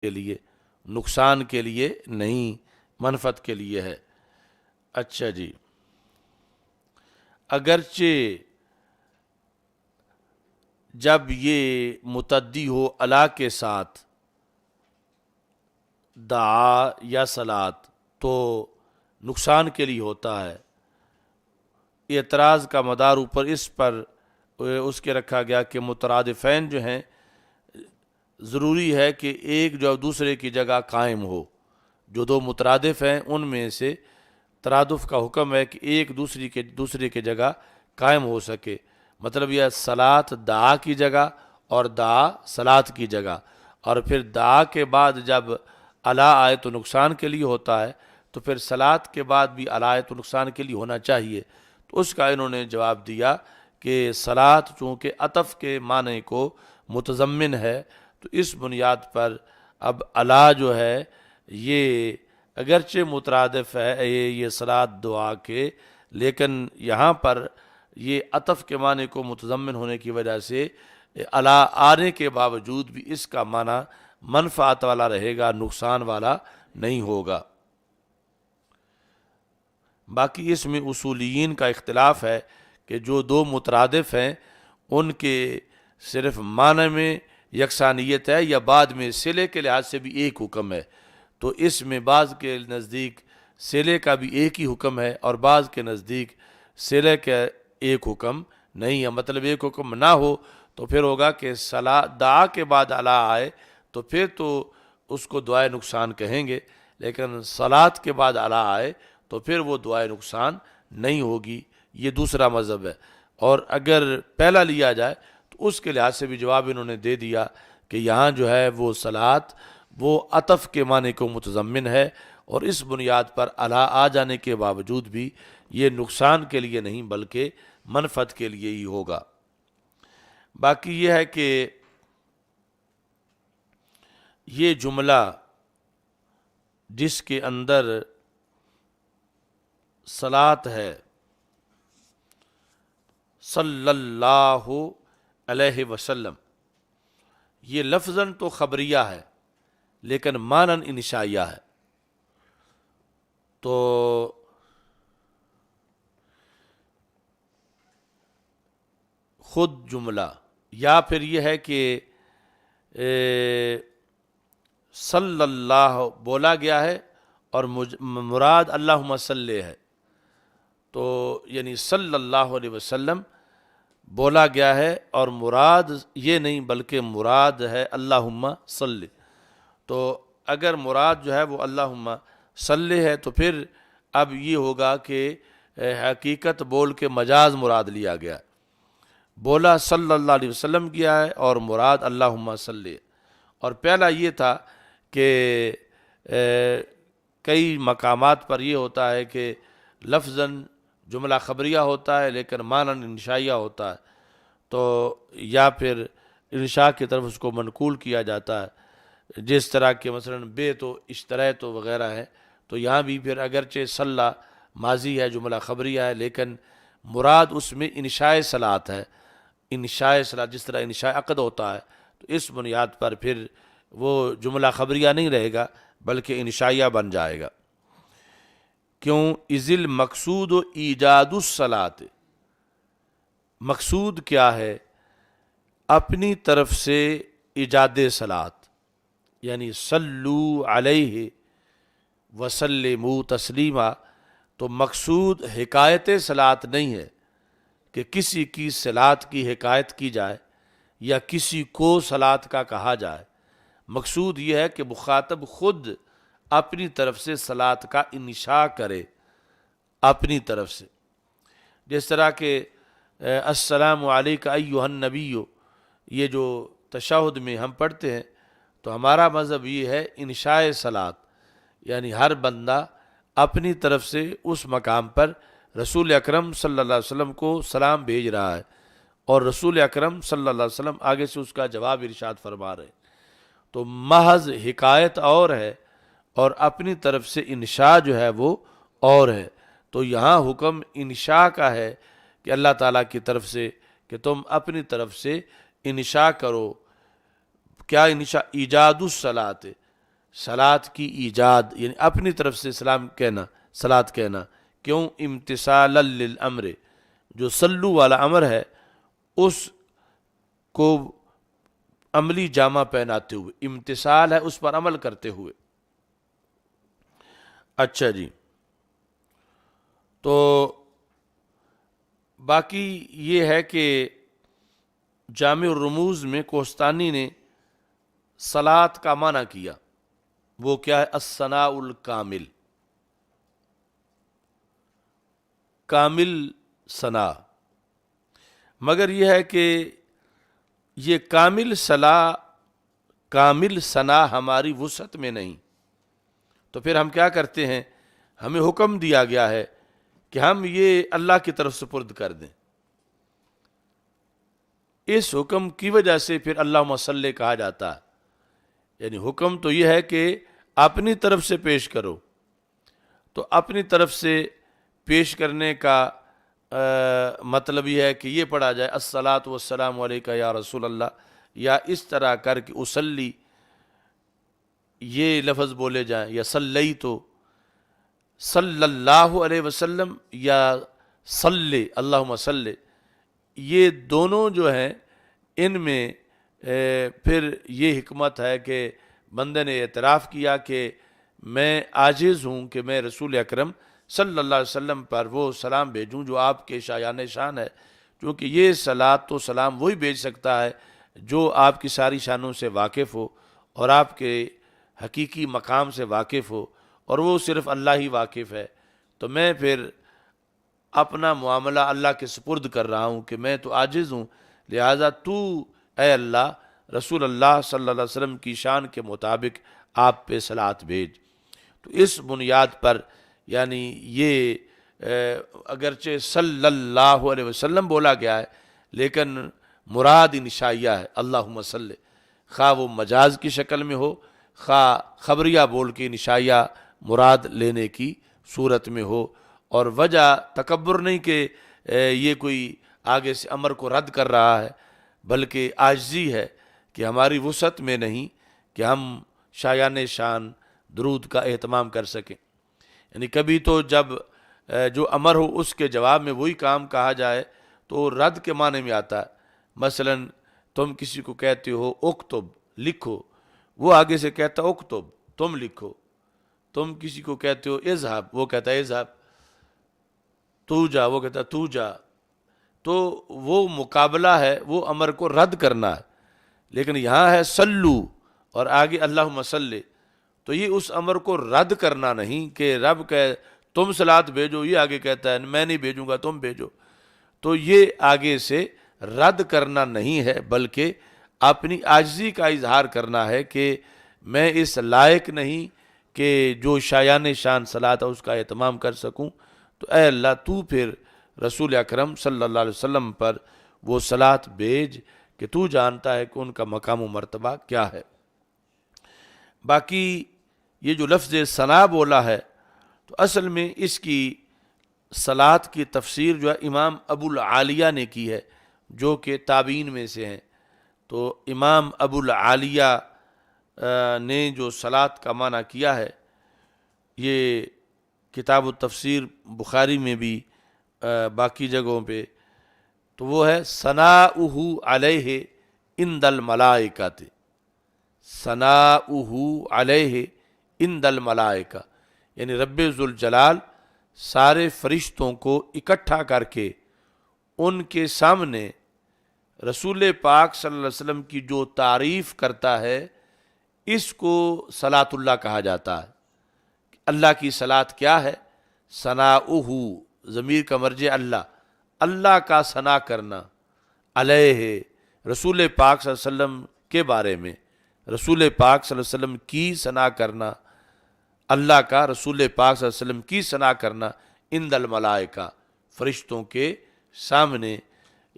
کے لیے، نقصان کے لیے نہیں، منفعت کے لیے ہے۔ اچھا جی، اگرچہ جب یہ متعدی ہو الا کے ساتھ دعا یا صلات تو نقصان کے لیے ہوتا ہے۔ اعتراض کا مدار اوپر اس پر اس کے رکھا گیا کہ مترادفین جو ہیں ضروری ہے کہ ایک جو دوسرے کی جگہ قائم ہو، جو دو مترادف ہیں ان میں سے ترادف کا حکم ہے کہ ایک دوسرے کی جگہ قائم ہو سکے۔ مطلب یہ صلات دعا کی جگہ اور دعا صلات کی جگہ، اور پھر دعا کے بعد جب الا آئے تو نقصان کے لیے ہوتا ہے، تو پھر صلات کے بعد بھی الا آئے تو نقصان کے لیے ہونا چاہیے۔ تو اس کا انہوں نے جواب دیا کہ صلات چونکہ عطف کے معنی کو متضمن ہے، تو اس بنیاد پر اب الا جو ہے یہ اگرچہ مترادف ہے یہ صلات دعا کے، لیکن یہاں پر یہ عطف کے معنی کو متضمن ہونے کی وجہ سے الا آنے کے باوجود بھی اس کا معنی منفعت والا رہے گا، نقصان والا نہیں ہوگا۔ باقی اس میں اصولیین کا اختلاف ہے کہ جو دو مترادف ہیں ان کے صرف معنی میں یکسانیت ہے یا بعد میں صلے کے لحاظ سے بھی ایک حکم ہے۔ تو اس میں بعض کے نزدیک صلے کا بھی ایک ہی حکم ہے اور بعض کے نزدیک صلے کا ایک حکم نہیں ہے۔ مطلب ایک حکم نہ ہو تو پھر ہوگا کہ دعا کے بعد الا آئے تو پھر تو اس کو دعائے نقصان کہیں گے، لیکن صلات کے بعد الا آئے تو پھر وہ دعائے نقصان نہیں ہوگی۔ یہ دوسرا مذہب ہے۔ اور اگر پہلا لیا جائے تو اس کے لحاظ سے بھی جواب انہوں نے دے دیا کہ یہاں جو ہے وہ صلات وہ عطف کے معنی کو متضمن ہے، اور اس بنیاد پر الا آ جانے کے باوجود بھی یہ نقصان کے لیے نہیں بلکہ منفعت کے لیے ہی ہوگا۔ باقی یہ ہے کہ یہ جملہ جس کے اندر صلات ہے صلی اللہ علیہ وسلم، یہ لفظاً تو خبریہ ہے لیکن معناً انشائیہ ہے۔ تو خود جملہ یا پھر یہ ہے کہ صلی اللہ بولا گیا ہے اور مراد اللہم صلی ہے، تو یعنی صلی اللہ علیہ وسلم بولا گیا ہے اور مراد یہ نہیں بلکہ مراد ہے اللہم صلی۔ تو اگر مراد جو ہے وہ اللہم صلی ہے تو پھر اب یہ ہوگا کہ حقیقت بول کے مجاز مراد لیا گیا، بولا صلی اللہ علیہ وسلم کیا ہے اور مراد اللہم صلی۔ اور پہلا یہ تھا کہ کئی مقامات پر یہ ہوتا ہے کہ لفظاً جملہ خبریہ ہوتا ہے لیکن معناً انشائیہ ہوتا ہے، تو یا پھر انشاء کی طرف اس کو منقول کیا جاتا ہے، جس طرح کہ مثلاً بے تو اشترے تو وغیرہ ہے۔ تو یہاں بھی پھر اگرچہ صلی ماضی ہے جملہ خبریہ ہے لیکن مراد اس میں انشاء صلات ہے، انشاء صلات جس طرح انشاء عقد ہوتا ہے، تو اس بنیاد پر پھر وہ جملہ خبریہ نہیں رہے گا بلکہ انشائیہ بن جائے گا۔ کیوں؟ اذ المقصود ایجاد الصلاۃ، مقصود کیا ہے؟ اپنی طرف سے ایجاد صلات، یعنی صلو علیہ وسلموا تسلیما۔ تو مقصود حکایت صلات نہیں ہے کہ کسی کی صلات کی حکایت کی جائے یا کسی کو صلات کا کہا جائے، مقصود یہ ہے کہ مخاطب خود اپنی طرف سے صلات کا انشاء کرے اپنی طرف سے، جس طرح کہ السلام علیک ایھا النبی، یہ جو تشہد میں ہم پڑھتے ہیں تو ہمارا مذہب یہ ہے انشاء صلات، یعنی ہر بندہ اپنی طرف سے اس مقام پر رسول اکرم صلی اللہ علیہ وسلم کو سلام بھیج رہا ہے اور رسول اکرم صلی اللہ علیہ وسلم آگے سے اس کا جواب ارشاد فرما رہے ہیں۔ تو محض حکایت اور ہے اور اپنی طرف سے انشاء جو ہے وہ اور ہے۔ تو یہاں حکم انشاء کا ہے کہ اللہ تعالیٰ کی طرف سے کہ تم اپنی طرف سے انشاء کرو۔ کیا انشاء؟ ایجاد الصلاۃ، صلات کی ایجاد یعنی اپنی طرف سے سلام کہنا، صلات کہنا، کیوں؟ امتثالا للامر، جو صلو والا امر ہے اس کو عملی جامہ پہناتے ہوئے، امتثال ہے اس پر عمل کرتے ہوئے۔ اچھا جی، تو باقی یہ ہے کہ جامع الرموز میں کوہستانی نے صلات کا معنی کیا، وہ کیا ہے؟ الثناء الکامل، کامل ثنا، مگر یہ ہے کہ یہ کامل ثنا ہماری وسعت میں نہیں، تو پھر ہم کیا کرتے ہیں؟ ہمیں حکم دیا گیا ہے کہ ہم یہ اللہ کی طرف سپرد کر دیں، اس حکم کی وجہ سے پھر اللہم صلی کہا جاتا ہے، یعنی حکم تو یہ ہے کہ اپنی طرف سے پیش کرو، تو اپنی طرف سے پیش کرنے کا مطلب یہ ہے کہ یہ پڑھا جائے الصلاۃ والسلام علیکہ یا رسول اللہ، یا اس طرح کر کے اصلی یہ لفظ بولے جائیں، یا صلیتو صلی اللہ علیہ وسلم، یا صلی اللہم صلی، یہ دونوں جو ہیں ان میں پھر یہ حکمت ہے کہ بندے نے اعتراف کیا کہ میں عاجز ہوں کہ میں رسول اکرم صلی اللہ علیہ وسلم پر وہ سلام بھیجوں جو آپ کے شایان شان ہے، کیونکہ یہ صلاۃ و سلام وہی بھیج سکتا ہے جو آپ کی ساری شانوں سے واقف ہو اور آپ کے حقیقی مقام سے واقف ہو، اور وہ صرف اللہ ہی واقف ہے۔ تو میں پھر اپنا معاملہ اللہ کے سپرد کر رہا ہوں کہ میں تو عاجز ہوں، لہٰذا تو اے اللہ رسول اللہ صلی اللہ علیہ وسلم کی شان کے مطابق آپ پہ صلات بھیج۔ تو اس بنیاد پر یعنی یہ اگرچہ صلی اللہ علیہ وسلم بولا گیا ہے لیکن مراد انشائیہ ہے اللہم صلی، خواہ وہ مجاز کی شکل میں ہو، خواہ خبریہ بول کے انشائیہ مراد لینے کی صورت میں ہو، اور وجہ تکبر نہیں کہ یہ کوئی آگے سے امر کو رد کر رہا ہے، بلکہ عاجزی ہے کہ ہماری وسعت میں نہیں کہ ہم شایان شان درود کا اہتمام کر سکیں۔ یعنی کبھی تو جب جو امر ہو اس کے جواب میں وہی کام کہا جائے تو رد کے معنی میں آتا ہے، مثلا تم کسی کو کہتے ہو اکتب لکھو، وہ آگے سے کہتا اکتب تم لکھو، تم کسی کو کہتے ہو اذهب، وہ کہتا ہے اذهب، تو جا، وہ کہتا ہے تو جا، تو وہ مقابلہ ہے، وہ امر کو رد کرنا ہے۔ لیکن یہاں ہے سلو اور آگے اللہم صلی، تو یہ اس امر کو رد کرنا نہیں کہ رب کہ تم صلات بھیجو، یہ آگے کہتا ہے میں نہیں بھیجوں گا تم بھیجو، تو یہ آگے سے رد کرنا نہیں ہے بلکہ اپنی عاجزی کا اظہار کرنا ہے کہ میں اس لائق نہیں کہ جو شایان شان صلات ہے اس کا اہتمام کر سکوں، تو اے اللہ تو پھر رسول اکرم صلی اللہ علیہ وسلم پر وہ صلات بھیج کہ تو جانتا ہے کہ ان کا مقام و مرتبہ کیا ہے۔ باقی یہ جو لفظ ثنا بولا ہے تو اصل میں اس کی صلات کی تفسیر جو ہے امام ابو العالیہ نے کی ہے جو کہ تابعین میں سے ہیں، تو امام ابو العالیہ نے جو صلات کا معنی کیا ہے یہ کتاب التفسیر بخاری میں بھی باقی جگہوں پہ، تو وہ ہے ثناؤہ علیہ عند الملائکۃ، ثناؤہ علیہ عند الملائکہ، یعنی رب ذوالجلال سارے فرشتوں کو اکٹھا کر کے ان کے سامنے رسول پاک صلی اللہ علیہ وسلم کی جو تعریف کرتا ہے اس کو صلاۃ اللہ کہا جاتا ہے۔ اللہ کی صلاۃ کیا ہے؟ ثناؤہ، ضمیر کا مرجع اللہ، اللہ کا ثنا کرنا، علیہ رسول پاک صلی اللہ علیہ وسلم کے بارے میں، رسول پاک صلی اللہ علیہ وسلم کی ثنا کرنا، اللہ کا رسول پاک صلی اللہ علیہ وسلم کی ثنا کرنا عند الملائکہ، فرشتوں کے سامنے،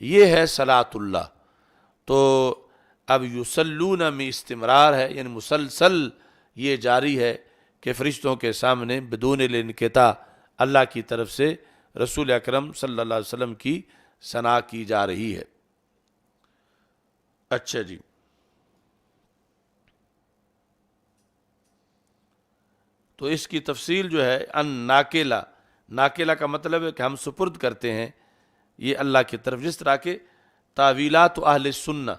یہ ہے صلاۃ اللہ۔ تو اب یصلون میں استمرار ہے، یعنی مسلسل یہ جاری ہے کہ فرشتوں کے سامنے بدون الانقطاع اللہ کی طرف سے رسول اکرم صلی اللہ علیہ وسلم کی ثنا کی جا رہی ہے۔ اچھا جی، تو اس کی تفصیل جو ہے ان ناکیلا، ناکیلا کا مطلب ہے کہ ہم سپرد کرتے ہیں یہ اللہ کی طرف، جس طرح کے تعویلات اہل سنہ،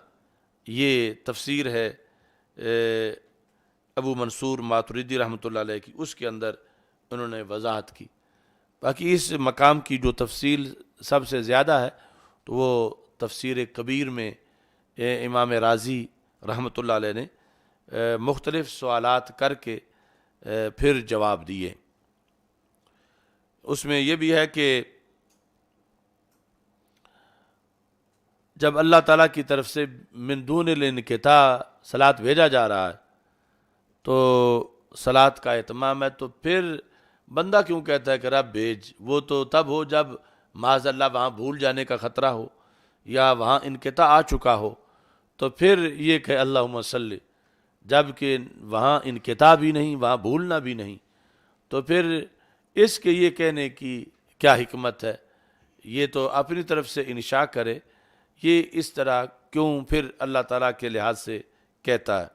یہ تفسیر ہے ابو منصور ماتریدی رحمۃ اللہ علیہ کی، اس کے اندر انہوں نے وضاحت کی۔ باقی اس مقام کی جو تفصیل سب سے زیادہ ہے تو وہ تفسیر کبیر میں امام رازی رحمۃ اللہ علیہ نے مختلف سوالات کر کے پھر جواب دیے۔ اس میں یہ بھی ہے کہ جب اللہ تعالیٰ کی طرف سے من دون الانقطاع صلاۃ بھیجا جا رہا ہے تو صلاۃ کا اہتمام ہے، تو پھر بندہ کیوں کہتا ہے کہ رب بھیج؟ وہ تو تب ہو جب معاذ اللہ وہاں بھول جانے کا خطرہ ہو یا وہاں انقطاع آ چکا ہو، تو پھر یہ کہ اللہم صلی، جب کہ وہاں انقطاع بھی نہیں، وہاں بھولنا بھی نہیں، تو پھر اس کے یہ کہنے کی کیا حکمت ہے؟ یہ تو اپنی طرف سے انشاء کرے، یہ اس طرح کیوں پھر اللہ تعالیٰ کے لحاظ سے کہتا ہے؟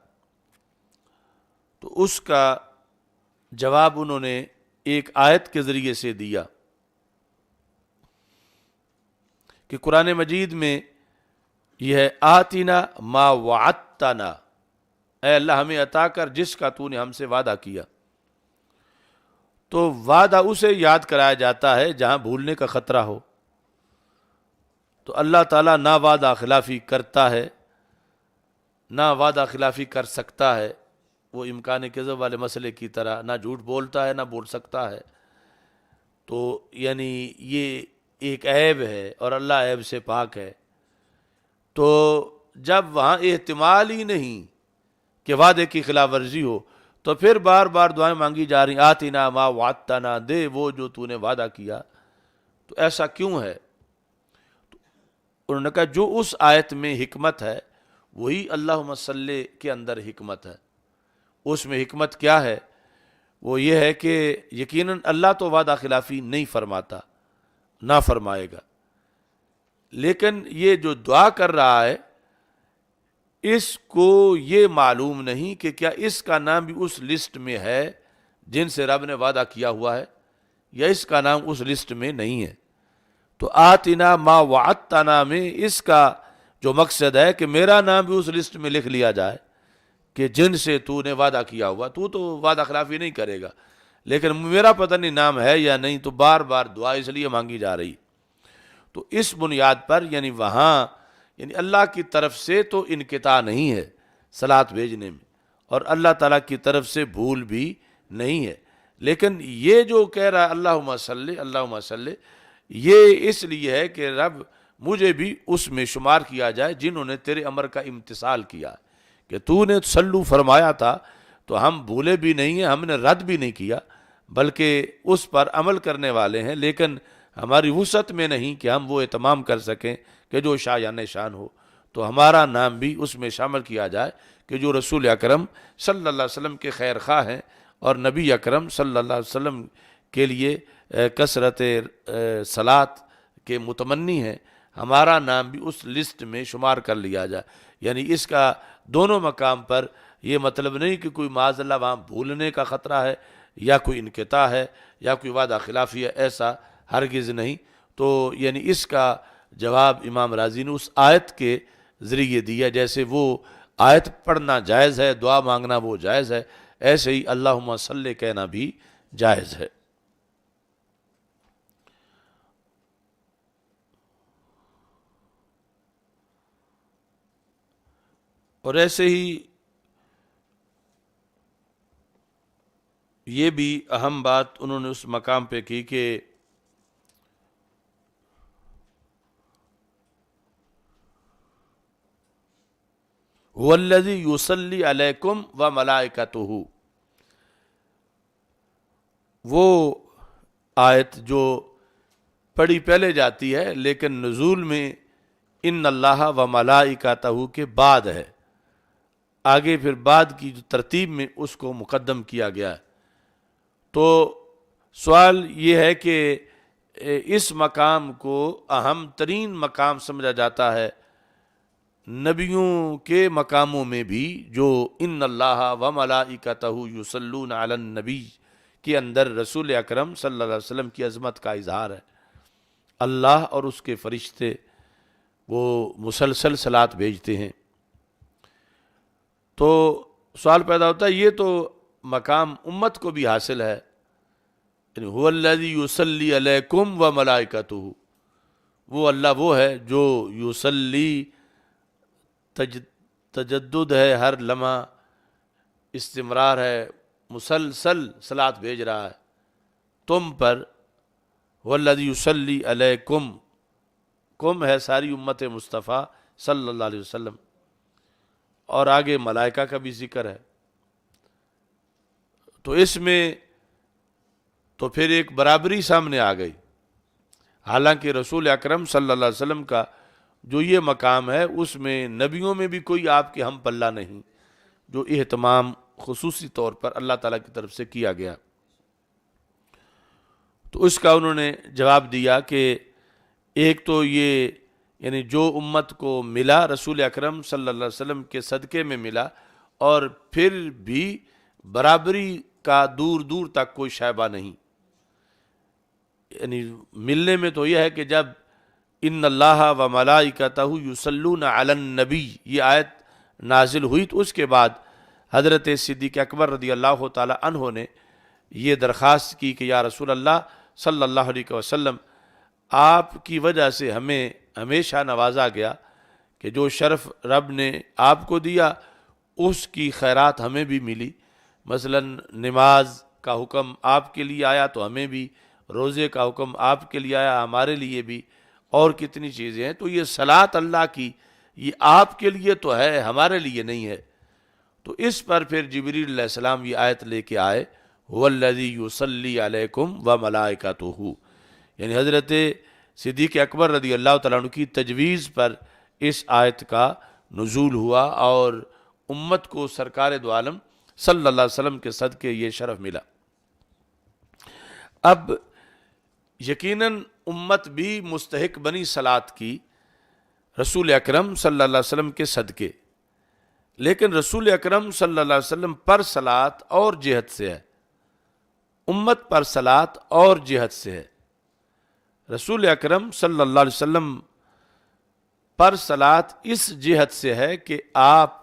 تو اس کا جواب انہوں نے ایک آیت کے ذریعے سے دیا کہ قرآن مجید میں یہ ہے آتینا ما وعدتنا، اے اللہ ہمیں عطا کر جس کا تو نے ہم سے وعدہ کیا۔ تو وعدہ اسے یاد کرایا جاتا ہے جہاں بھولنے کا خطرہ ہو، تو اللہ تعالیٰ نہ وعدہ خلافی کرتا ہے نہ وعدہ خلافی کر سکتا ہے، وہ امکان کذب والے مسئلے کی طرح نہ جھوٹ بولتا ہے نہ بول سکتا ہے۔ تو یعنی یہ ایک عیب ہے اور اللہ عیب سے پاک ہے۔ تو جب وہاں احتمال ہی نہیں کہ وعدے کی خلاف ورزی ہو، تو پھر بار بار دعائیں مانگی جا رہی، آتنا ما وعدتنا، دے وہ جو تو نے وعدہ کیا۔ تو ایسا کیوں ہے؟ انہوں نے کہا جو اس آیت میں حکمت ہے وہی اللہم صلی کے اندر حکمت ہے۔ اس میں حکمت کیا ہے؟ وہ یہ ہے کہ یقیناً اللہ تو وعدہ خلافی نہیں فرماتا، نہ فرمائے گا، لیکن یہ جو دعا کر رہا ہے اس کو یہ معلوم نہیں کہ کیا اس کا نام بھی اس لسٹ میں ہے جن سے رب نے وعدہ کیا ہوا ہے، یا اس کا نام اس لسٹ میں نہیں ہے۔ تو آتنا ما وعدتنا میں اس کا جو مقصد ہے کہ میرا نام بھی اس لسٹ میں لکھ لیا جائے کہ جن سے تو نے وعدہ کیا ہوا، تو وعدہ خلافی نہیں کرے گا، لیکن میرا پتہ نہیں نام ہے یا نہیں، تو بار بار دعا اس لیے مانگی جا رہی۔ تو اس بنیاد پر یعنی وہاں یعنی اللہ کی طرف سے تو انقطاع نہیں ہے صلاۃ بھیجنے میں، اور اللہ تعالیٰ کی طرف سے بھول بھی نہیں ہے، لیکن یہ جو کہہ رہا ہے اللہم صلی اللہم صلی، یہ اس لیے ہے کہ رب مجھے بھی اس میں شمار کیا جائے جنہوں نے تیرے امر کا امتثال کیا، کہ تو نے سلو فرمایا تھا تو ہم بھولے بھی نہیں ہیں، ہم نے رد بھی نہیں کیا، بلکہ اس پر عمل کرنے والے ہیں، لیکن ہماری وسعت میں نہیں کہ ہم وہ اہتمام کر سکیں کہ جو شایان شان ہو، تو ہمارا نام بھی اس میں شامل کیا جائے کہ جو رسول اکرم صلی اللہ علیہ وسلم کے خیر خواہ ہیں اور نبی اکرم صلی اللہ علیہ وسلم کے لیے کثرت صلاۃ کے متمنی ہیں، ہمارا نام بھی اس لسٹ میں شمار کر لیا جائے۔ یعنی اس کا دونوں مقام پر یہ مطلب نہیں کہ کوئی معاذ اللہ وہاں بھولنے کا خطرہ ہے یا کوئی انقطاع ہے یا کوئی وعدہ خلافی ہے، ایسا ہرگز نہیں۔ تو یعنی اس کا جواب امام رازی نے اس آیت کے ذریعے دیا، جیسے وہ آیت پڑھنا جائز ہے، دعا مانگنا وہ جائز ہے، ایسے ہی اللہم صلی کہنا بھی جائز ہے۔ اور ایسے ہی یہ بھی اہم بات انہوں نے اس مقام پہ کی کہ وَالَّذِي يُصَلِّي عَلَيْكُمْ وَمَلَائِكَتُهُ، وہ آیت جو پڑھی پہلے جاتی ہے لیکن نزول میں ان اللہ و ملائکتہ کے بعد ہے، آگے پھر بعد کی جو ترتیب میں اس کو مقدم کیا گیا ہے۔ تو سوال یہ ہے کہ اس مقام کو اہم ترین مقام سمجھا جاتا ہے نبیوں کے مقاموں میں بھی، جو ان اللہ و ملائکتہ یصلون علی النبی کے اندر رسول اکرم صلی اللہ علیہ وسلم کی عظمت کا اظہار ہے۔ اللہ اور اس کے فرشتے وہ مسلسل صلات بھیجتے ہیں۔ تو سوال پیدا ہوتا ہے یہ تو مقام امت کو بھی حاصل ہے، یعنی هو الذی یصلی علیکم و ملائکتہ، وہ اللہ وہ ہے جو یصلی تجدد ہے، ہر لمحہ استمرار ہے، مسلسل صلات بھیج رہا ہے تم پر۔ هو الذی یصلی علیکم، کم ہے ساری امت مصطفیٰ صلی اللہ علیہ وسلم، اور آگے ملائکہ کا بھی ذکر ہے۔ تو اس میں تو پھر ایک برابری سامنے آ گئی، حالانکہ رسول اکرم صلی اللہ علیہ وسلم کا جو یہ مقام ہے اس میں نبیوں میں بھی کوئی آپ کے ہم پلہ نہیں، جو اہتمام خصوصی طور پر اللہ تعالیٰ کی طرف سے کیا گیا۔ تو اس کا انہوں نے جواب دیا کہ ایک تو یہ یعنی جو امت کو ملا رسول اکرم صلی اللہ علیہ وسلم کے صدقے میں ملا، اور پھر بھی برابری کا دور دور تک کوئی شائبہ نہیں، یعنی ملنے میں تو یہ ہے کہ جب ان اللہ و ملائکتہ یصلون علی النبی یہ آیت نازل ہوئی تو اس کے بعد حضرت صدیق اکبر رضی اللہ تعالی عنہ نے یہ درخواست کی کہ یا رسول اللہ صلی اللہ علیہ وسلم، آپ کی وجہ سے ہمیں ہمیشہ نوازا گیا کہ جو شرف رب نے آپ کو دیا اس کی خیرات ہمیں بھی ملی، مثلا نماز کا حکم آپ کے لیے آیا تو ہمیں بھی، روزے کا حکم آپ کے لیے آیا ہمارے لیے بھی، اور کتنی چیزیں ہیں۔ تو یہ صلاۃ اللہ کی یہ آپ کے لیے تو ہے، ہمارے لیے نہیں ہے۔ تو اس پر پھر جبریل علیہ السلام یہ آیت لے کے آئے، هو الذی یصلی علیکم و ملائکتہ، یعنی حضرت صدیق اکبر رضی اللہ تعالیٰ عنہ کی تجویز پر اس آیت کا نزول ہوا، اور امت کو سرکار دو عالم صلی اللہ علیہ وسلم کے صدقے یہ شرف ملا۔ اب یقیناً امت بھی مستحق بنی صلات کی رسول اکرم صلی اللہ علیہ وسلم کے صدقے، لیکن رسول اکرم صلی اللہ علیہ وسلم پر صلات اور جہت سے ہے، امت پر صلات اور جہت سے ہے۔ رسول اکرم صلی اللہ علیہ وسلم پر صلات اس جہت سے ہے کہ آپ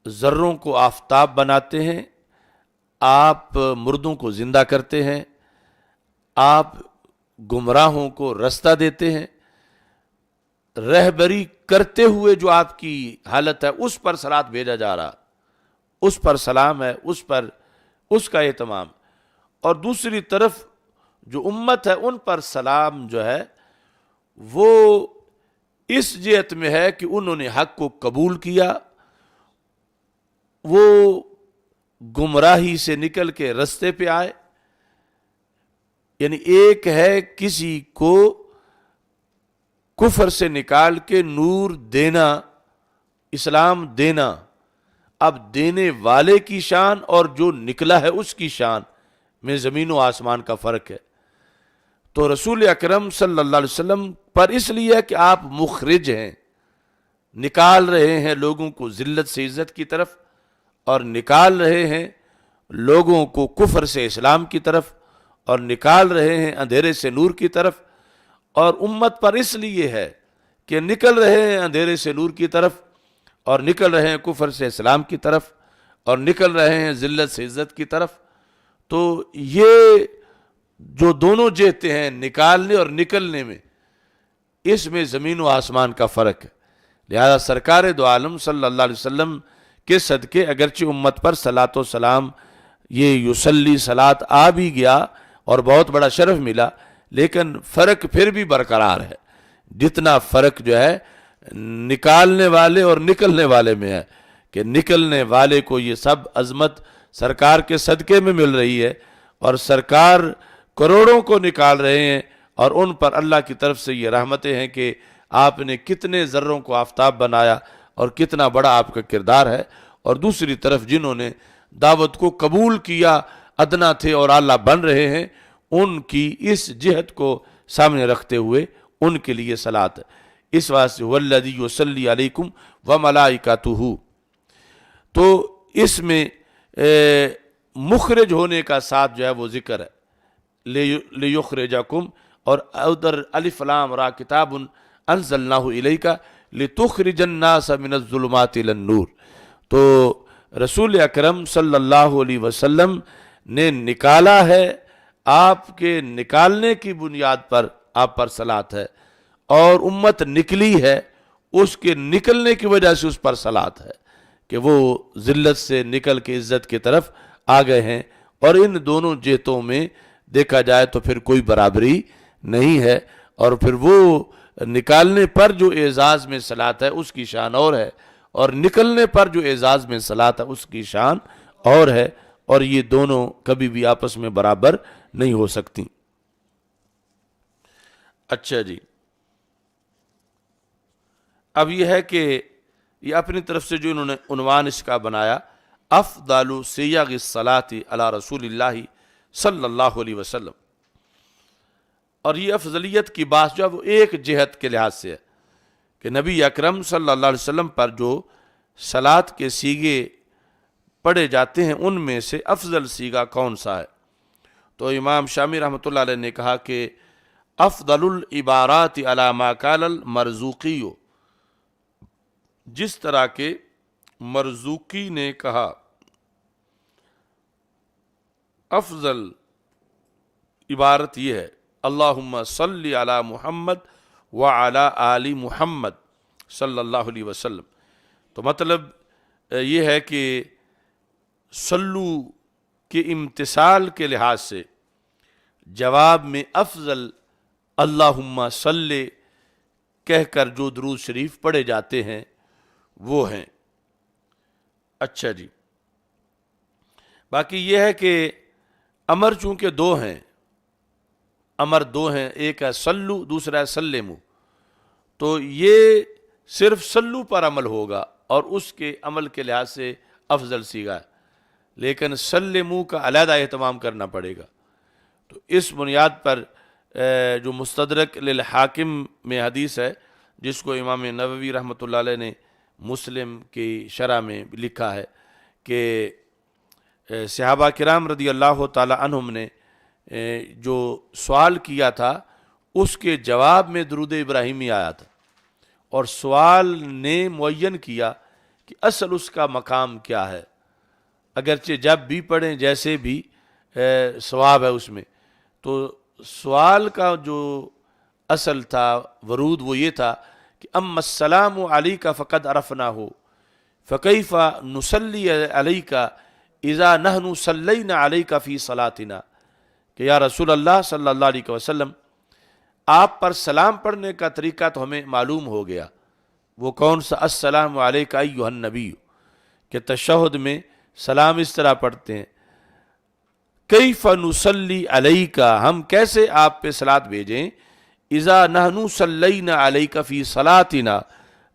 ذروں کو آفتاب بناتے ہیں، آپ مردوں کو زندہ کرتے ہیں، آپ گمراہوں کو رستہ دیتے ہیں، رہبری کرتے ہوئے جو آپ کی حالت ہے اس پر صلات بھیجا جا رہا، اس پر سلام ہے، اس پر اس کا اہتمام، اور دوسری طرف جو امت ہے ان پر سلام جو ہے وہ اس جہت میں ہے کہ انہوں نے حق کو قبول کیا، وہ گمراہی سے نکل کے رستے پہ آئے۔ یعنی ایک ہے کسی کو کفر سے نکال کے نور دینا، اسلام دینا، اب دینے والے کی شان اور جو نکلا ہے اس کی شان میں زمین و آسمان کا فرق ہے۔ تو رسول اکرم صلی اللہ علیہ وسلم پر اس لیے کہ آپ مخرج ہیں، نکال رہے ہیں لوگوں کو ذلت سے عزت کی طرف، اور نکال رہے ہیں لوگوں کو کفر سے اسلام کی طرف، اور نکال رہے ہیں اندھیرے سے نور کی طرف، اور امت پر اس لیے ہے کہ نکل رہے ہیں اندھیرے سے نور کی طرف، اور نکل رہے ہیں کفر سے اسلام کی طرف، اور نکل رہے ہیں ذلت سے عزت کی طرف۔ تو یہ جو دونوں جہتیں ہیں نکالنے اور نکلنے میں، اس میں زمین و آسمان کا فرق ہے۔ لہذا سرکار دو عالم صلی اللہ علیہ وسلم کے صدقے اگرچہ امت پر صلاۃ و سلام یہ یصلی صلاۃ آ بھی گیا اور بہت بڑا شرف ملا، لیکن فرق پھر بھی برقرار ہے، جتنا فرق جو ہے نکالنے والے اور نکلنے والے میں ہے، کہ نکلنے والے کو یہ سب عظمت سرکار کے صدقے میں مل رہی ہے، اور سرکار کروڑوں کو نکال رہے ہیں، اور ان پر اللہ کی طرف سے یہ رحمتیں ہیں کہ آپ نے کتنے ذروں کو آفتاب بنایا اور کتنا بڑا آپ کا کردار ہے۔ اور دوسری طرف جنہوں نے دعوت کو قبول کیا، ادنا تھے اور اعلیٰ بن رہے ہیں، ان کی اس جہت کو سامنے رکھتے ہوئے ان کے لیے صلاۃ ہے۔ اس واسطے والذی یصلی علیکم وملائکتہ، تو اس میں مخرج ہونے کا ساتھ جو ہے وہ ذکر ہے، لیخرجکم، اور ادھر الف لام را کتاب انزلناہ الیک لتخرج الناس من الظلمات الی النور. تو رسول اکرم صلی اللہ علیہ وسلم نے نکالا ہے، آپ کے نکالنے کی بنیاد پر آپ پر صلاۃ ہے، اور امت نکلی ہے، اس کے نکلنے کی وجہ سے اس پر صلاۃ ہے کہ وہ ذلت سے نکل کے عزت کی طرف آ گئے ہیں. اور ان دونوں جہتوں میں دیکھا جائے تو پھر کوئی برابری نہیں ہے. اور پھر وہ نکالنے پر جو اعزاز میں صلاۃ ہے اس کی شان اور ہے، اور نکلنے پر جو اعزاز میں صلاۃ ہے اس کی شان اور ہے، اور یہ دونوں کبھی بھی آپس میں برابر نہیں ہو سکتی. اچھا جی، اب یہ ہے کہ یہ اپنی طرف سے جو انہوں نے عنوان اس کا بنایا، افضل صیغ الصلاۃ علی رسول اللہ صلی اللہ علیہ وسلم، اور یہ افضلیت کی بات جو ہے وہ ایک جہت کے لحاظ سے ہے کہ نبی اکرم صلی اللہ علیہ وسلم پر جو صلاۃ کے صیغے پڑھے جاتے ہیں ان میں سے افضل صیغہ کون سا ہے. تو امام شامی رحمۃ اللہ علیہ نے کہا کہ افضل العبارات علی ما قال المرزوقی، جس طرح کے مرزوقی نے کہا، افضل عبارت یہ ہے اللہم صلی علی محمد وعلی آل محمد صلی اللہ علیہ وسلم. تو مطلب یہ ہے کہ صلو کے امتثال کے لحاظ سے جواب میں افضل اللہم صلی کہہ کر جو درود شریف پڑھے جاتے ہیں وہ ہیں. اچھا جی، باقی یہ ہے کہ امر چونکہ دو ہیں، امر دو ہیں، ایک ہے صلو، دوسرا ہے سلمو، تو یہ صرف صلو پر عمل ہوگا اور اس کے عمل کے لحاظ سے افضل صیغہ ہے، لیکن سلمو کا علیحدہ اہتمام کرنا پڑے گا. تو اس بنیاد پر جو مستدرک للحاکم میں حدیث ہے جس کو امام نووی رحمۃ اللہ علیہ نے مسلم کی شرح میں لکھا ہے کہ صحابہ کرام رضی اللہ تعالی عنہم نے جو سوال کیا تھا اس کے جواب میں درود ابراہیمی آیا تھا، اور سوال نے معین کیا کہ اصل اس کا مقام کیا ہے، اگرچہ جب بھی پڑھیں جیسے بھی ثواب ہے اس میں. تو سوال کا جو اصل تھا ورود وہ یہ تھا کہ اما السلام علیک فقد عرفناہ فکیف نصلی علیک اذا نحن صلینا علیک فی صلاتنا، کہ یا رسول اللہ صلی اللہ علیہ وسلم آپ پر سلام پڑھنے کا طریقہ تو ہمیں معلوم ہو گیا، وہ کون سا؟ السلام علیک ایھا النبی، کہ تشہد میں سلام اس طرح پڑھتے ہیں. کیف نصلی علیک، ہم کیسے آپ پہ صلاۃ بھیجیں، اذا نحن صلینا علیک فی صلاتنا،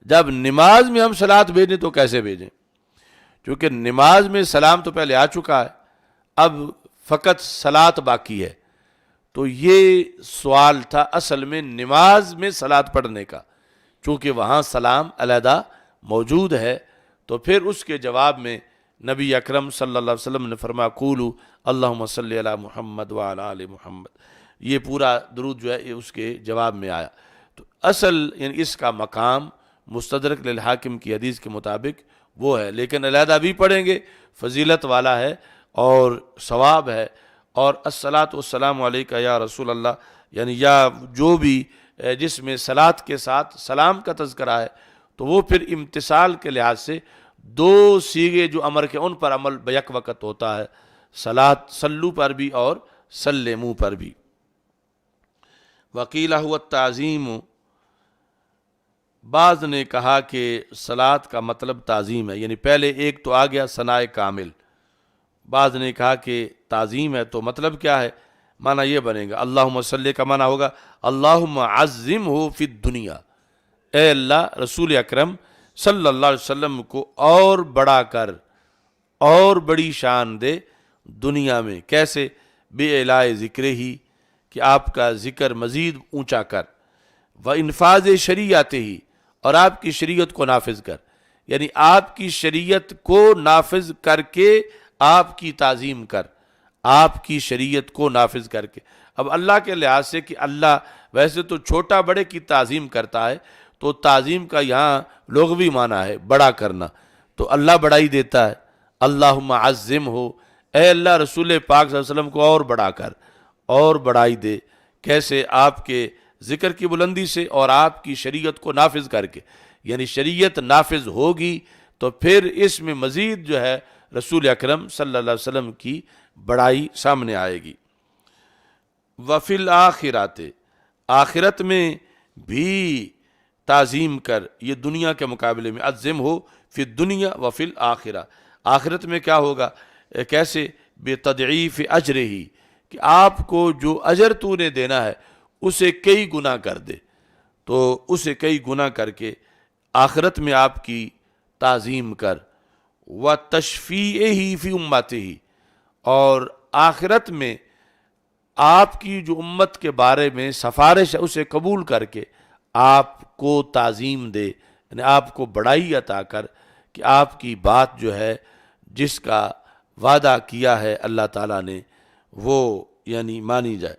جب نماز میں ہم صلاۃ بھیجیں تو کیسے بھیجیں؟ چونکہ نماز میں سلام تو پہلے آ چکا ہے، اب فقط صلاۃ باقی ہے. تو یہ سوال تھا اصل میں نماز میں صلاۃ پڑھنے کا، چونکہ وہاں سلام علیحدہ موجود ہے. تو پھر اس کے جواب میں نبی اکرم صلی اللہ علیہ وسلم نے فرمایا قولوا اللہم صلی علی محمد وعلی آل محمد. یہ پورا درود جو ہے یہ اس کے جواب میں آیا. تو اصل یعنی اس کا مقام مستدرک للحاکم کی حدیث کے مطابق وہ ہے، لیکن علیحدہ بھی پڑھیں گے فضیلت والا ہے اور ثواب ہے. اور الصلاۃ والسلام علیک یا رسول اللہ، یعنی یا جو بھی جس میں صلاۃ کے ساتھ سلام کا تذکرہ ہے، تو وہ پھر امتثال کے لحاظ سے دو صیغے جو امر کے ان پر عمل بیک وقت ہوتا ہے، صلاۃ صلو پر بھی اور سلمو پر بھی. وقیل هو التعظیم، بعض نے کہا کہ صلاۃ کا مطلب تعظیم ہے، یعنی پہلے ایک تو آ گیا ثناء کامل. بعض نے کہا کہ تعظیم ہے تو مطلب کیا ہے؟ معنی یہ بنے گا اللہم صلی کا معنی ہوگا اللہم عظمہ فی الدنیا، اے اللہ رسول اکرم صلی اللہ علیہ وسلم کو اور بڑا کر، اور بڑی شان دے دنیا میں. کیسے؟ بے اعلاء ذکر ہی، کہ آپ کا ذکر مزید اونچا کر، و انفاذ شریعت ہی، اور آپ کی شریعت کو نافذ کر، یعنی آپ کی شریعت کو نافذ کر کے آپ کی تعظیم کر، آپ کی شریعت کو نافذ کر کے۔ اب اللہ کے لحاظ سے کہ اللہ ویسے تو چھوٹا بڑے کی تعظیم کرتا ہے، تو تعظیم کا یہاں لغوی معنی ہے بڑا کرنا، تو اللہ بڑائی دیتا ہے۔ اللہم عظم ہو، اے اللہ رسول پاک صلی اللہ علیہ وسلم کو اور بڑا کر، اور بڑائی دے۔ کیسے؟ آپ کے ذکر کی بلندی سے اور آپ کی شریعت کو نافذ کر کے، یعنی شریعت نافذ ہوگی تو پھر اس میں مزید جو ہے رسول اکرم صلی اللہ علیہ وسلم کی بڑائی سامنے آئے گی۔ وفی الآخرات، آخرت میں بھی تعظیم کر، یہ دنیا کے مقابلے میں، عظم ہو فی دنیا وفی الآخرہ، آخرت میں کیا ہوگا؟ کیسے؟ بتضعیف اجرہ، کہ آپ کو جو اجر تو نے دینا ہے اسے کئی گنا کر دے، تو اسے کئی گنا کر کے آخرت میں آپ کی تعظیم کر۔ وتشفیعہ فی امتہ، اور آخرت میں آپ کی جو امت کے بارے میں سفارش ہے اسے قبول کر کے آپ کو تعظیم دے، یعنی آپ کو بڑائی عطا کر کہ آپ کی بات جو ہے جس کا وعدہ کیا ہے اللہ تعالیٰ نے وہ یعنی مانی جائے۔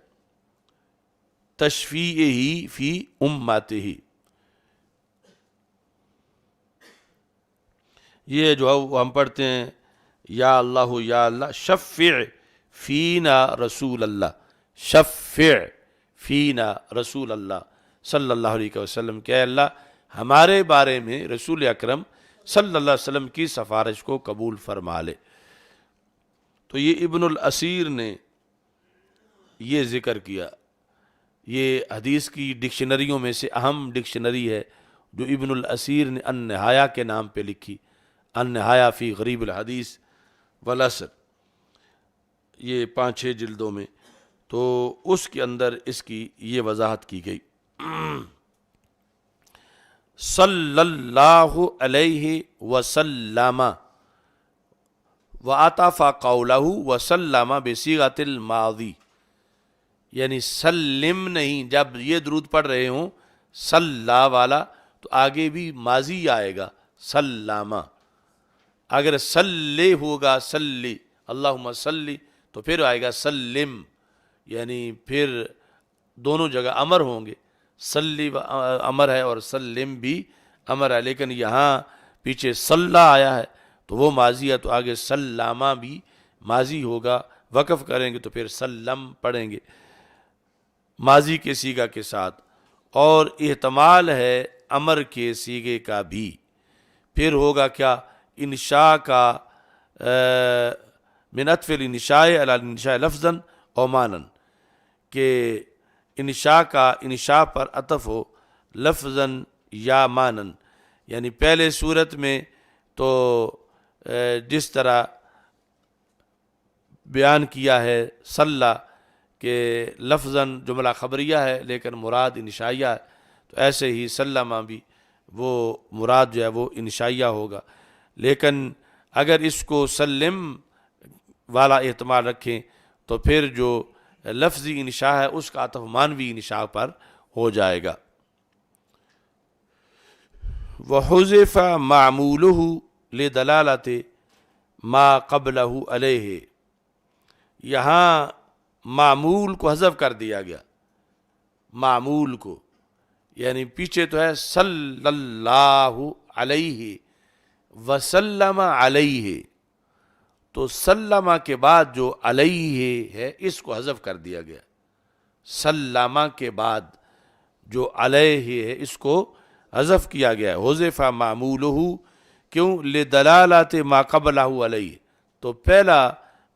تشفیعہ فی امتہ، یہ جو ہے ہم پڑھتے ہیں یا اللہ شفع فینا رسول اللہ، شفع فینا رسول اللہ صلی اللہ علیہ وسلم، کہ اے اللہ ہمارے بارے میں رسول اکرم صلی اللہ علیہ وسلم کی سفارش کو قبول فرما لے۔ تو یہ ابن الاسیر نے یہ ذکر کیا، یہ حدیث کی ڈکشنریوں میں سے اہم ڈکشنری ہے جو ابن الاسیر نے النہایہ کے نام پہ لکھی، النہایہ فی غریب الحدیث والعصر، یہ 5-6 جلدوں میں، تو اس کے اندر اس کی یہ وضاحت کی گئی۔ صلی اللہ علیہ وسلم وعطف قولہ وسلم بصیغۃ الماضی، یعنی سلم نہیں، جب یہ درود پڑھ رہے ہوں صلی والا تو آگے بھی ماضی آئے گا سلم، اگر صلی ہوگا صلی اللہم صلی تو پھر آئے گا سلم، یعنی پھر دونوں جگہ امر ہوں گے، صلی امر ہے اور سلم بھی امر ہے، لیکن یہاں پیچھے صلی آیا ہے تو وہ ماضی ہے، تو آگے سلامہ بھی ماضی ہوگا، وقف کریں گے تو پھر سلم پڑھیں گے ماضی کے صیغہ کے ساتھ، اور احتمال ہے امر کے صیغے کا بھی، پھر ہوگا کیا؟ انشاء کا من عطف الانشاء علی الانشاء لفظا او معنی، کہ انشاء کا انشاء پر عطف ہو لفظا یا معنی، یعنی پہلے صورت میں تو جس طرح بیان کیا ہے صلی کہ لفظاً جملہ خبریہ ہے لیکن مراد انشائیہ ہے، تو ایسے ہی سلمہ بھی وہ مراد جو ہے وہ انشائیہ ہوگا، لیکن اگر اس کو سلم والا احتمال رکھیں تو پھر جو لفظی انشاء ہے اس کا عطف معنوی انشاء پر ہو جائے گا۔ وحذف معمولہ لدلالت ما قبلہ علیہ، یہاں معمول کو حذف کر دیا گیا، معمول کو، یعنی پیچھے تو ہے صلی اللہ علیہ وسلم علیہ، تو سلمہ کے بعد جو علیہ ہے اس کو حذف کر دیا گیا، سلمہ کے بعد جو علیہ ہے اس کو حذف کیا گیا ہے، حذف معمولہ، کیوں؟ لدلالت ما قبلہ علیہ، تو پہلا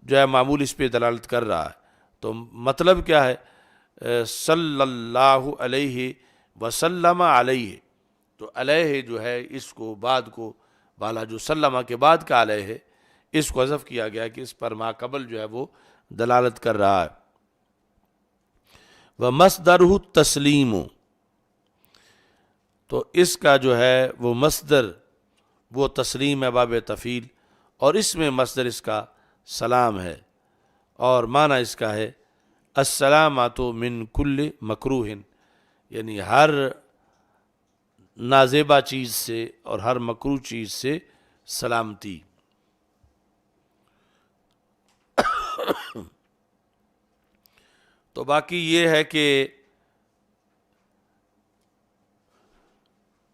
جو ہے معمول اس پہ دلالت کر رہا ہے، تو مطلب کیا ہے؟ صلی اللہ علیہ وسلم علیہ، تو علیہ جو ہے اس کو بعد کو بالا جو سلمہ کے بعد کا علیہ ہے اس کو حذف کیا گیا کہ اس پر ما قبل جو ہے وہ دلالت کر رہا ہے۔ ومصدرہ التسلیم، تو اس کا جو ہے وہ مصدر وہ تسلیم ہے باب تفعیل، اور اس میں مصدر اس کا سلام ہے، اور معنی اس کا ہے السلامۃ من کل مکروہ، یعنی ہر نازیبہ چیز سے اور ہر مکروہ چیز سے سلامتی۔ تو باقی یہ ہے کہ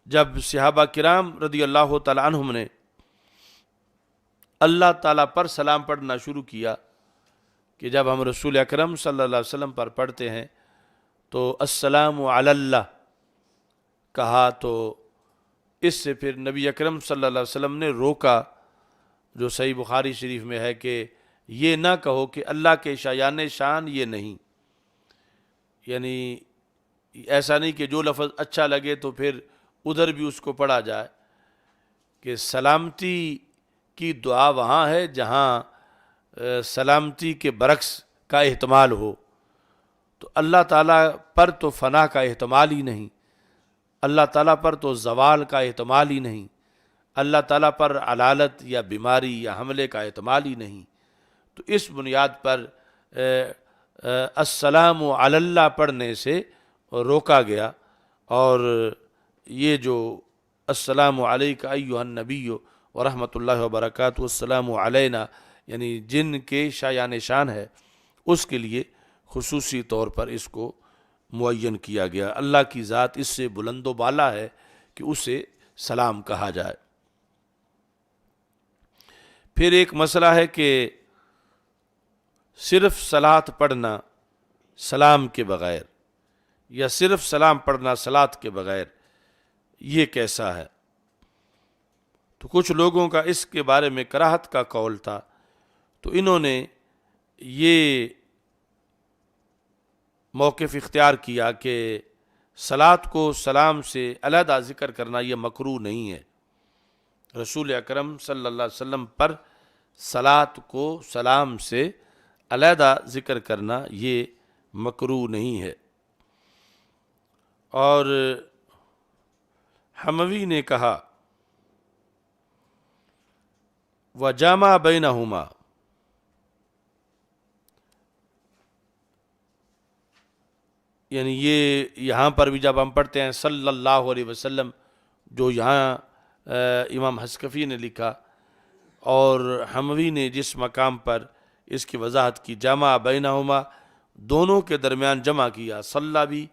جب صحابہ کرام رضی اللہ تعالیٰ عنہم نے اللہ تعالیٰ پر سلام پڑھنا شروع کیا، کہ جب ہم رسول اکرم صلی اللہ علیہ وسلم پر پڑھتے ہیں تو السلام علی اللہ کہا، تو اس سے پھر نبی اکرم صلی اللہ علیہ وسلم نے روکا، جو صحیح بخاری شریف میں ہے کہ یہ نہ کہو کہ اللہ کے شایان شان یہ نہیں، یعنی ایسا نہیں کہ جو لفظ اچھا لگے تو پھر ادھر بھی اس کو پڑھا جائے، کہ سلامتی کی دعا وہاں ہے جہاں سلامتی کے برعکس کا احتمال ہو، تو اللہ تعالیٰ پر تو فنا کا احتمال ہی نہیں، اللہ تعالیٰ پر تو زوال کا احتمال ہی نہیں، اللہ تعالیٰ پر علالت یا بیماری یا حملے کا احتمال ہی نہیں، تو اس بنیاد پر السلام علی اللہ پڑھنے سے روکا گیا، اور یہ جو السلام علیک ایھا النبی ورحمۃ اللہ وبرکاتہ السلام علینا، یعنی جن کے شایان شان ہے، اس کے لیے خصوصی طور پر اس کو معین کیا گیا۔ اللہ کی ذات اس سے بلند و بالا ہے کہ اسے سلام کہا جائے۔ پھر ایک مسئلہ ہے کہ صرف صلاۃ پڑھنا سلام کے بغیر، یا صرف سلام پڑھنا صلاۃ کے بغیر، یہ کیسا ہے؟ تو کچھ لوگوں کا اس کے بارے میں کراہت کا قول تھا، تو انہوں نے یہ موقف اختیار کیا کہ صلاۃ کو سلام سے علیحدہ ذکر کرنا یہ مکروہ نہیں ہے، رسول اکرم صلی اللہ علیہ وسلم پر صلاۃ کو سلام سے علیحدہ ذکر کرنا یہ مکروہ نہیں ہے۔ اور حموی نے کہا وجامع بینہما، یعنی یہ یہاں پر بھی جب ہم پڑھتے ہیں صلی اللہ علیہ وسلم، جو یہاں امام حسکفی نے لکھا، اور حموی نے جس مقام پر اس کی وضاحت کی، جامع بینہما، دونوں کے درمیان جمع کیا، صلی بھی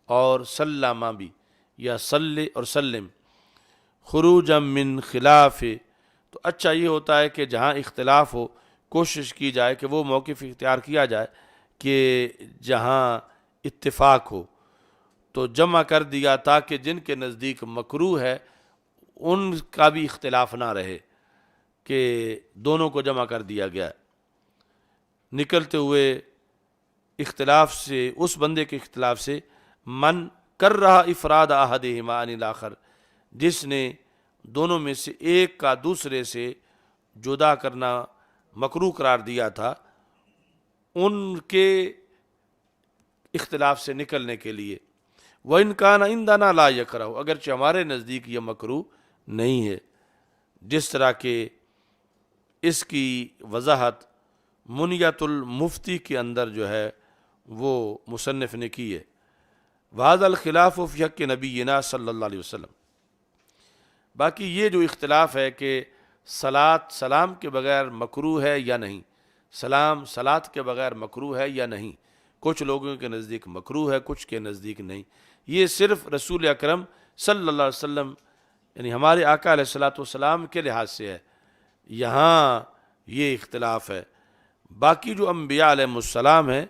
اور سلم بھی، یا صلی اور سلم، خروجا من خلاف، تو اچھا یہ ہوتا ہے کہ جہاں اختلاف ہو کوشش کی جائے کہ وہ موقف اختیار کیا جائے کہ جہاں اتفاق ہو، تو جمع کر دیا تاکہ جن کے نزدیک مکروہ ہے ان کا بھی اختلاف نہ رہے، کہ دونوں کو جمع کر دیا گیا، نکلتے ہوئے اختلاف سے، اس بندے کے اختلاف سے من کر رہا افراد احدہما عن الاخر، جس نے دونوں میں سے ایک کا دوسرے سے جدا کرنا مکروہ قرار دیا تھا، ان کے اختلاف سے نکلنے کے لیے، وَإِنْ كَانَ عِنْدَنَا لَا يَكْرَهُ، اگرچہ ہمارے نزدیک یہ مکروہ نہیں ہے، جس طرح کہ اس کی وضاحت منیت المفتی کے اندر جو ہے وہ مصنف نے کی ہے۔ وَهَذَا الْخِلَافُ فِي حَقِّ نَبِيِّنَا صلی اللہ علیہ وسلم، باقی یہ جو اختلاف ہے کہ صلاۃ سلام کے بغیر مکروہ ہے یا نہیں، سلام صلاۃ کے بغیر مکروہ ہے یا نہیں، کچھ لوگوں کے نزدیک مکروہ ہے، کچھ کے نزدیک نہیں، یہ صرف رسول اکرم صلی اللہ علیہ وسلم یعنی ہمارے آقا علیہ الصلوۃ والسلام کے لحاظ سے ہے، یہاں یہ اختلاف ہے۔ باقی جو انبیاء علیہ السلام ہیں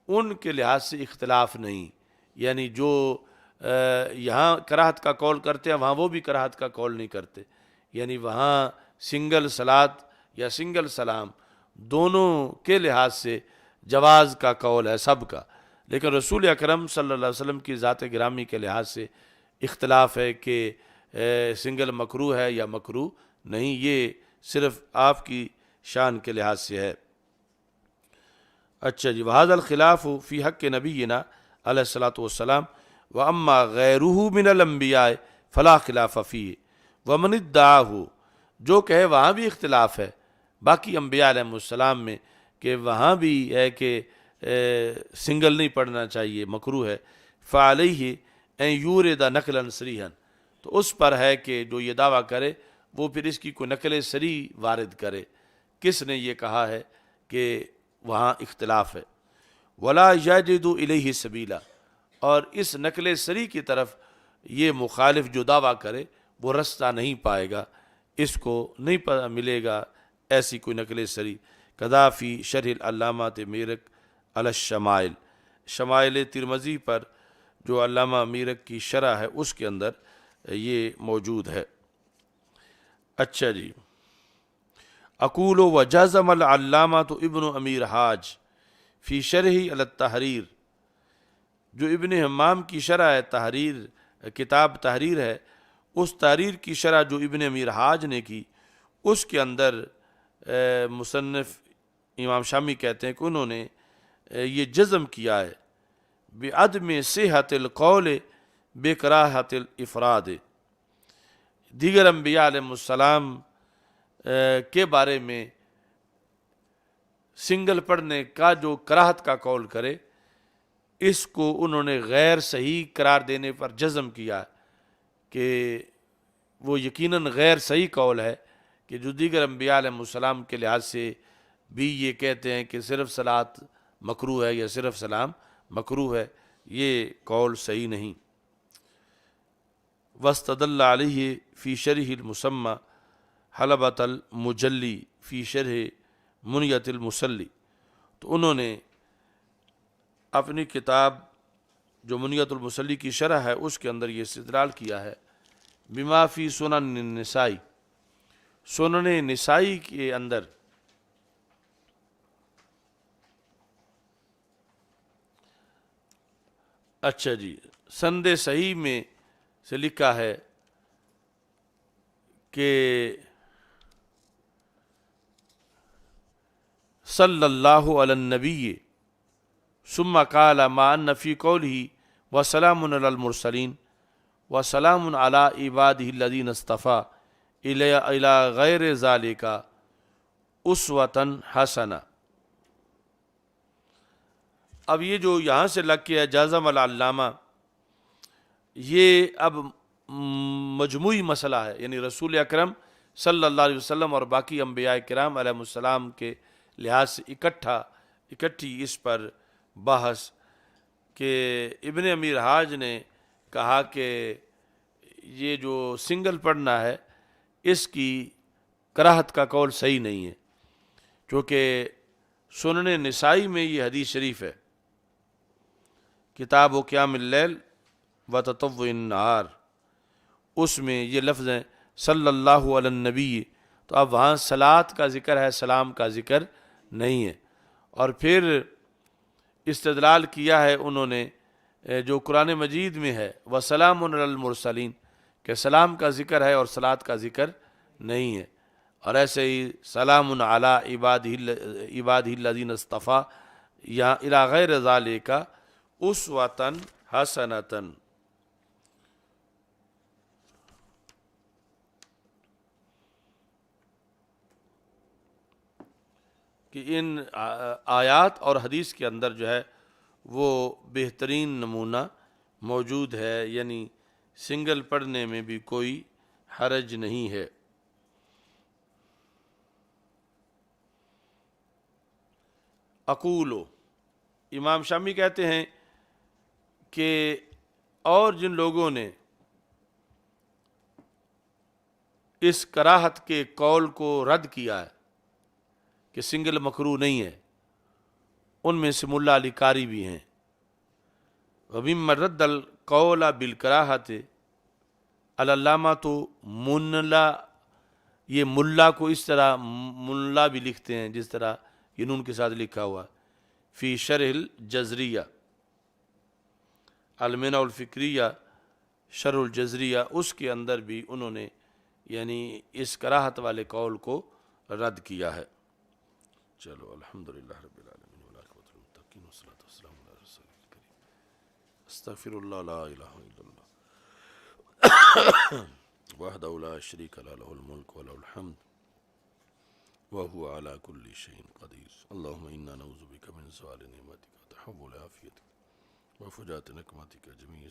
ان کے لحاظ سے اختلاف نہیں، یعنی جو یہاں کراہت کا قول کرتے ہیں وہاں وہ بھی کراہت کا قول نہیں کرتے، یعنی وہاں سنگل صلاۃ یا سنگل سلام دونوں کے لحاظ سے جواز کا قول ہے سب کا، لیکن رسول اکرم صلی اللہ علیہ وسلم کی ذات گرامی کے لحاظ سے اختلاف ہے کہ سنگل مکروہ ہے یا مکروہ نہیں، یہ صرف آپ کی شان کے لحاظ سے ہے۔ اچھا جی، وَهَذَا الْخِلَافُ فِي حَقِّ نَبِيِّنَا علیہ الصلوۃ والسلام وَأَمَّا غَيْرُهُ مِنَ الْأَنْبِيَاءِ فَلَا خِلَافَ فِيهِ وَمَنِ ادَّعَاهُ، جو کہے وہاں بھی اختلاف ہے باقی انبیاء علیہ السلام میں کہ وہاں بھی ہے کہ سنگل نہیں پڑھنا چاہیے، مکروہ ہے، فَعَلَيْهِ أَن يُورِدَ نَقْلًا صَرِيحًا، تو اس پر ہے کہ جو یہ دعویٰ کرے وہ پھر اس کی کوئی نقل صریح وارد کرے، کس نے یہ کہا ہے کہ وہاں اختلاف ہے۔ ولا یجد الیہ سبیلا، اور اس نقل سری کی طرف یہ مخالف جو دعویٰ کرے وہ رستہ نہیں پائے گا، اس کو نہیں ملے گا ایسی کوئی نقل سری۔ کذا فی شرح العلامۃ میرک علی الشمائل، شمائل ترمذی پر جو علامہ میرک کی شرح ہے اس کے اندر یہ موجود ہے۔ اچھا جی، اقول وجزم العلامۃ ابن امیر حاج فی شرح علی التحریر، جو ابن حمام کی شرح ہے تحریر، کتاب تحریر ہے، اس تحریر کی شرح جو ابن امیر حاج نے کی، اس کے اندر مصنف امام شامی کہتے ہیں کہ انہوں نے یہ جزم کیا ہے بعدم صحت القول بکراہت الافراد، دیگر انبیاء علیہ السلام کے بارے میں سنگل پڑھنے کا جو کراہت کا قول کرے، اس کو انہوں نے غیر صحیح قرار دینے پر جزم کیا کہ وہ یقیناً غیر صحیح قول ہے، کہ جو دیگر انبیاء علیہ السلام کے لحاظ سے بھی یہ کہتے ہیں کہ صرف صلاۃ مکروہ ہے یا صرف سلام مکروہ ہے، یہ قول صحیح نہیں۔ واستدل علیہ فی شرح المسمى حلبۃ المجلی فی شرح منیت المسلی، تو انہوں نے اپنی کتاب جو منیت المسلی کی شرح ہے اس کے اندر یہ استدلال کیا ہے بما فی سنن النسائی، سنن نسائی کے اندر اچھا جی سند صحیح میں سے لکھا ہے کہ صلی اللہ علی النبی ثم قال ما ان فی قوله وسلام علی المرسلین وسلام علی عباده الذین اصطفیٰ الی غیر ذالک اسوۃ حسنہ۔ اب یہ جو یہاں سے لگ کے ہے جازم العلامہ، یہ اب مجموعی مسئلہ ہے، یعنی رسول اکرم صلی اللہ علیہ وسلم اور باقی انبیاء کرام علیہ السلام کے لحاظ سے اکٹھی اس پر بحث، کہ ابن امیر حاج نے کہا کہ یہ جو سنگل پڑھنا ہے اس کی کراہت کا قول صحیح نہیں ہے، کیونکہ سنن نسائی میں یہ حدیث شریف ہے، کتاب و قیام اللیل و تطوع النہار، اس میں یہ لفظ ہیں صلی اللہ علی النبی، تو اب وہاں صلاۃ کا ذکر ہے، سلام کا ذکر نہیں ہے۔ اور پھر استدلال کیا ہے انہوں نے جو قرآن مجید میں ہے وسلام علی المرسلین، کہ سلام کا ذکر ہے اور صلاۃ کا ذکر نہیں ہے، اور ایسے ہی سلام علی عبادہ الذین اصطفیٰ یا الی غیر ذالک اسوۃ حسنۃ۔ کہ ان آیات اور حدیث کے اندر جو ہے وہ بہترین نمونہ موجود ہے، یعنی سنگل پڑھنے میں بھی کوئی حرج نہیں ہے۔ اقولو، امام شامی کہتے ہیں کہ اور جن لوگوں نے اس کراہت کے قول کو رد کیا ہے کہ سنگل مکروہ نہیں ہے، ان میں سے ملا علی قاری بھی ہیں۔ وَمِمَّن رَدَّ الْقَوْلَ بِالْكَرَاهَةِ العلامہ، تو منلا، یہ ملا کو اس طرح ملا بھی لکھتے ہیں جس طرح یہ نون کے ساتھ لکھا ہوا، فی شرح الجزریہ، المنع الفکریہ شرح الجزریہ، اس کے اندر بھی انہوں نے یعنی اس کراہت والے قول کو رد کیا ہے۔ چلو الحمدللہ رب العالمین والعاقبۃ للمتقین والصلاۃ والسلام علی رسول الکریم۔ استغفر اللہ لا الہ الا اللہ وحدہ لا شریک لہ، لہ الملک ولہ الحمد وهو على كل شيء قدير۔ اللهم إنا نعوذ بك من زوال نعمتك وتحول عافيتك وفجاءة نقمتك جميع